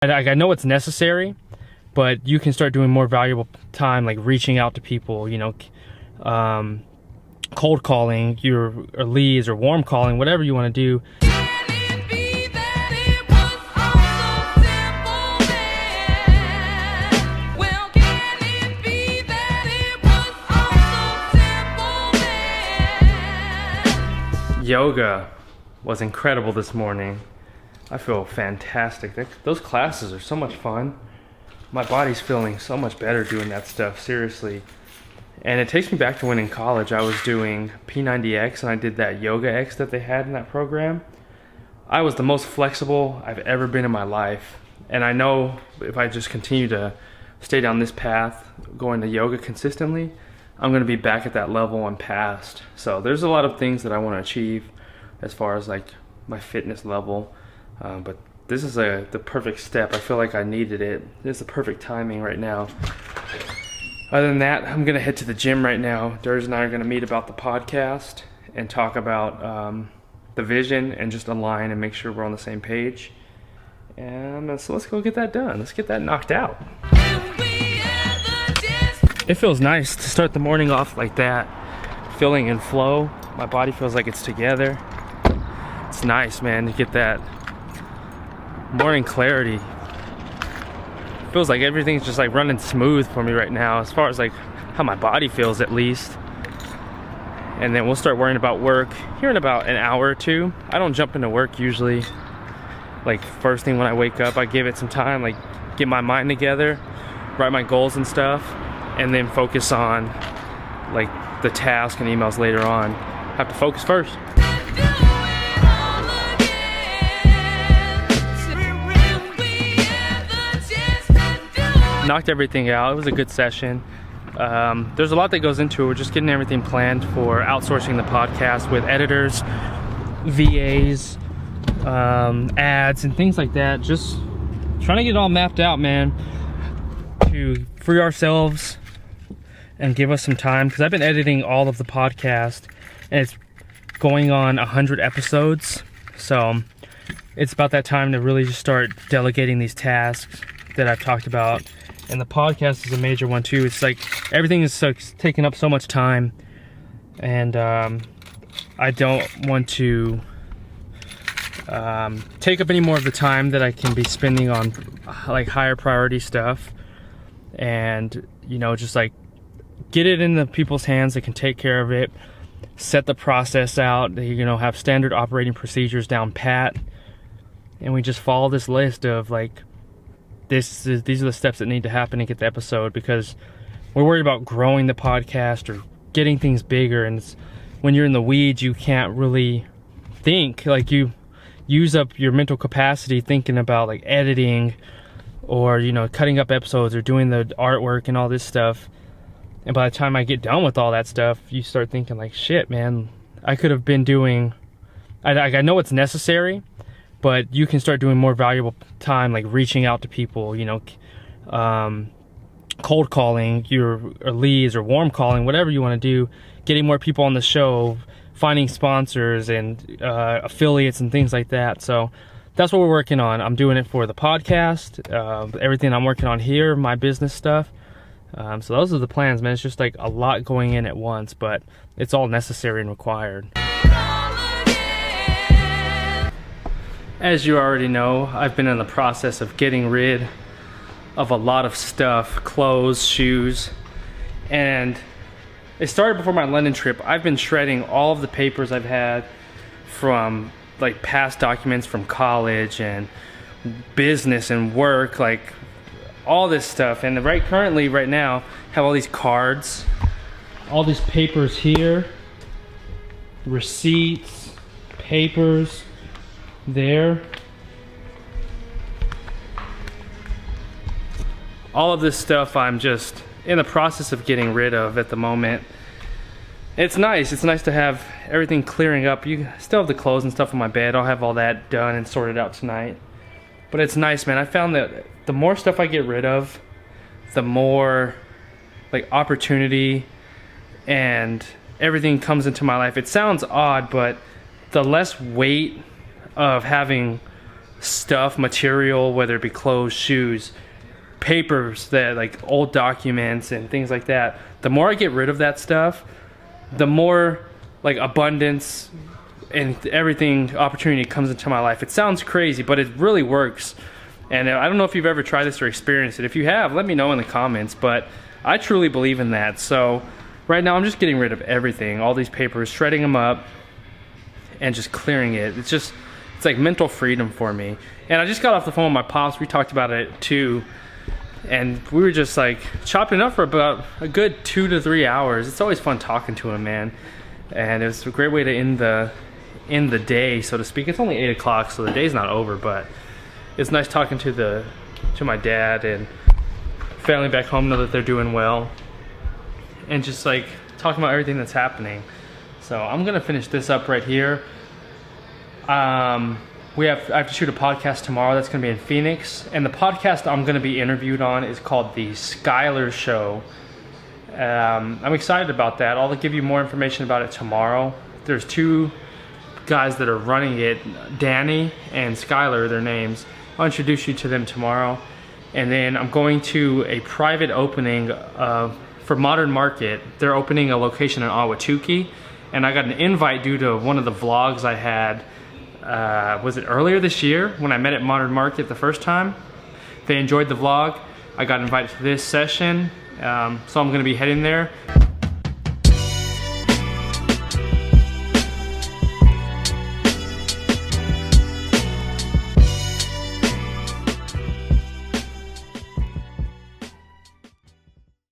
I know it's necessary, but you can start doing more valuable time, like reaching out to people, cold calling your or leads or warm calling, whatever you want to do. Yoga was incredible this morning. I feel fantastic. Those classes are so much fun. My body's feeling so much better doing that stuff, seriously. And it takes me back to when in college I was doing P90X and I did that Yoga X that they had in that program. I was the most flexible I've ever been in my life. And I know if I just continue to stay down this path, going to yoga consistently, I'm going to be back at that level and past. So there's a lot of things that I want to achieve as far as like my fitness level. But this is the perfect step. I feel like I needed it. It's the perfect timing right now. Other than that, I'm going to head to the gym right now. Durs and I are going to meet about the podcast and talk about the vision and just align and make sure we're on the same page. And so let's go get that done. Let's get that knocked out. It feels nice to start the morning off like that, feeling in flow. My body feels like it's together. It's nice, man, to get that morning clarity. Feels like everything's just like running smooth for me right now, as far as like how my body feels at least. And then we'll start worrying about work here in about an hour or two. I don't jump into work usually like first thing when I wake up. I give it some time, like get my mind together, write my goals and stuff, and then focus on like the task and emails later on. Have to focus first. Knocked everything out. It was a good session. There's a lot that goes into it. We're just getting everything planned for outsourcing the podcast with editors, VAs, ads, and things like that. Just trying to get it all mapped out, man, to free ourselves and give us some time, because I've been editing all of the podcast and it's going on 100 episodes. So it's about that time to really just start delegating these tasks that I've talked about. And the podcast is a major one too. It's like everything is taking up so much time, and I don't want to take up any more of the time that I can be spending on like higher priority stuff, and just like get it in the people's hands that can take care of it, set the process out, have standard operating procedures down pat, and we just follow this list of like these are the steps that need to happen to get the episode, because we're worried about growing the podcast or getting things bigger, and when you're in the weeds you can't really think, like you use up your mental capacity thinking about like editing or cutting up episodes or doing the artwork and all this stuff. And by the time I get done with all that stuff, you start thinking like, shit, man, I could have been doing, I know it's necessary, but you can start doing more valuable time, like reaching out to people, cold calling your or leads or warm calling, whatever you want to do, getting more people on the show, finding sponsors and affiliates and things like that. So that's what we're working on. I'm doing it for the podcast, everything I'm working on here, my business stuff. So those are the plans, man. It's just like a lot going in at once, but it's all necessary and required. As you already know, I've been in the process of getting rid of a lot of stuff, clothes, shoes, and it started before my London trip. I've been shredding all of the papers I've had from like past documents from college and business and work, like all this stuff. And currently right now have all these cards, all these papers here, receipts, papers there. All of this stuff I'm just in the process of getting rid of at the moment. It's nice to have everything clearing up. You still have the clothes and stuff on my bed. I'll have all that done and sorted out tonight. But it's nice, man. I found that the more stuff I get rid of, the more like opportunity and everything comes into my life. It sounds odd, but the less weight of having stuff, material, whether it be clothes, shoes, papers, that like old documents and things like that. The more I get rid of that stuff, the more like abundance and everything, opportunity comes into my life. It sounds crazy, but it really works. And I don't know if you've ever tried this or experienced it. If you have, let me know in the comments, but I truly believe in that. So right now I'm just getting rid of everything, all these papers, shredding them up and just clearing it. It's like mental freedom for me. And I just got off the phone with my pops. We talked about it too. And we were just like chopping up for about a good 2 to 3 hours. It's always fun talking to him, man. And it was a great way to end the day, so to speak. It's only 8 o'clock, so the day's not over, but it's nice talking to my dad and family back home, know that they're doing well, and just like talking about everything that's happening. So I'm gonna finish this up right here. I have to shoot a podcast tomorrow that's gonna be in Phoenix, and the podcast I'm gonna be interviewed on is called The Skylar Show. I'm excited about that. I'll give you more information about it tomorrow. There's 2 guys that are running it, Danny and Skylar, their names. I'll introduce you to them tomorrow. And then I'm going to a private opening for Modern Market. They're opening a location in Ahwatukee, and I got an invite due to one of the vlogs I had, was it earlier this year when I met at Modern Market the first time? They enjoyed the vlog. I got invited to this session, so I'm gonna be heading there.